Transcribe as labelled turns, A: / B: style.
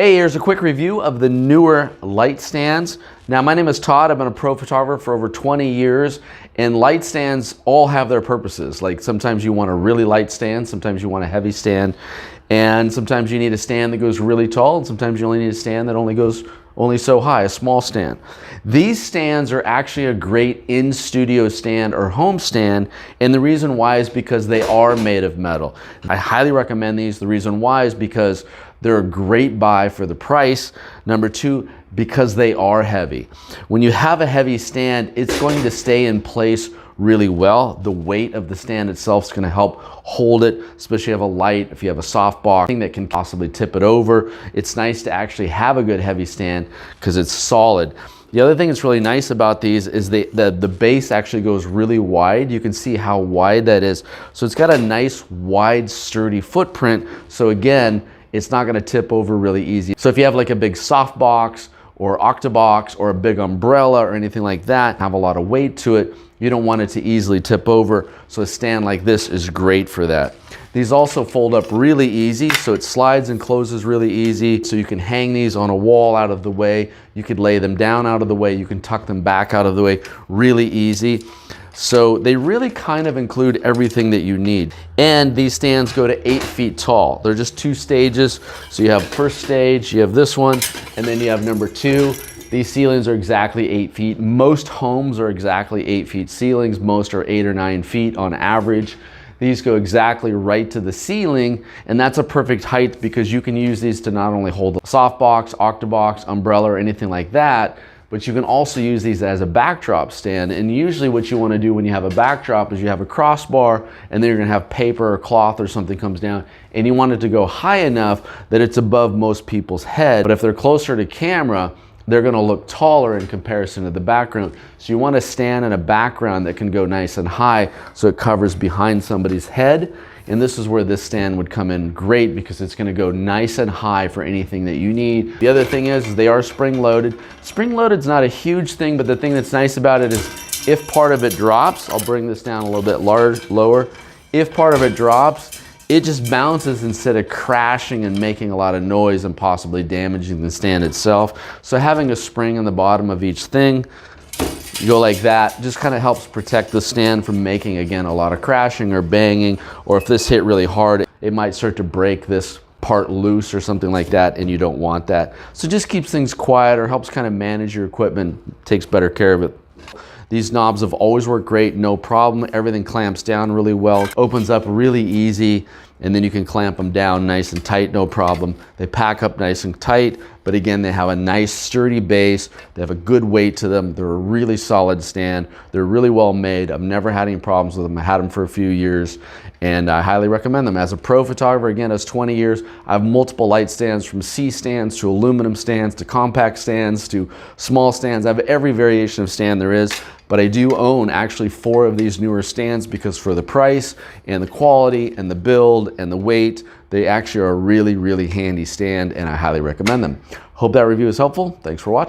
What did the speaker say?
A: Hey, here's a quick review of the NEEWER light stands. Now, my name is Todd. I've been a pro photographer for over 20 years, and light stands all have their purposes. Like sometimes you want a really light stand, sometimes you want a heavy stand, and sometimes you need a stand that goes really tall, and sometimes you only need a stand that only goes so high, a small stand. These stands are actually a great in-studio stand or home stand, and the reason why is because they are made of metal. I highly recommend these. The reason why is because they're a great buy for the price. Number two, because they are heavy. When you have a heavy stand, it's going to stay in place really well. The weight of the stand itself is going to help hold it, especially if you have a light, if you have a soft box that can possibly tip it over. It's nice to actually have a good heavy stand because it's solid. The other thing that's really nice about these is the base actually goes really wide. You can see how wide that is. So it's got a nice wide sturdy footprint. So again, it's not going to tip over really easy. So if you have like a big soft box or octabox or a big umbrella or anything like that, have a lot of weight to it, you don't want it to easily tip over. So a stand like this is great for that. These also fold up really easy, so it slides and closes really easy. So you can hang these on a wall out of the way. You could lay them down out of the way. You can tuck them back out of the way really easy. So they really kind of include everything that you need. And these stands go to 8 feet tall. They're just 2 stages. So you have first stage, you have this one, and then you have number 2. These ceilings are exactly 8 feet. Most homes are exactly 8 feet ceilings. Most are 8 or 9 feet on average. These go exactly right to the ceiling, and that's a perfect height because you can use these to not only hold a softbox, octabox, umbrella, or anything like that, but you can also use these as a backdrop stand. And usually what you want to do when you have a backdrop is you have a crossbar, and then you're going to have paper or cloth or something comes down, and you want it to go high enough that it's above most people's head. But if they're closer to camera, they're going to look taller in comparison to the background. So you want to stand in a background that can go nice and high so it covers behind somebody's head. And this is where this stand would come in great because it's going to go nice and high for anything that you need. The other thing is they are spring loaded. Spring loaded is not a huge thing, but the thing that's nice about it is if part of it drops, I'll bring this down a little bit lower. If part of it drops, it just bounces instead of crashing and making a lot of noise and possibly damaging the stand itself. So having a spring on the bottom of each thing, you go like that, just kind of helps protect the stand from making, again, a lot of crashing or banging, or if this hit really hard, it might start to break this part loose or something like that, and you don't want that. So just keeps things quieter, helps kind of manage your equipment, takes better care of it. These knobs have always worked great, no problem. Everything clamps down really well, opens up really easy, and then you can clamp them down nice and tight, no problem. They pack up nice and tight, but again, they have a nice sturdy base. They have a good weight to them. They're a really solid stand. They're really well made. I've never had any problems with them. I had them for a few years, and I highly recommend them. As a pro photographer, again, as 20 years, I have multiple light stands from C stands to aluminum stands to compact stands to small stands. I have every variation of stand there is. But I do own actually 4 of these NEEWER stands because for the price and the quality and the build and the weight, they actually are a really, really handy stand, and I highly recommend them. Hope that review is helpful. Thanks for watching.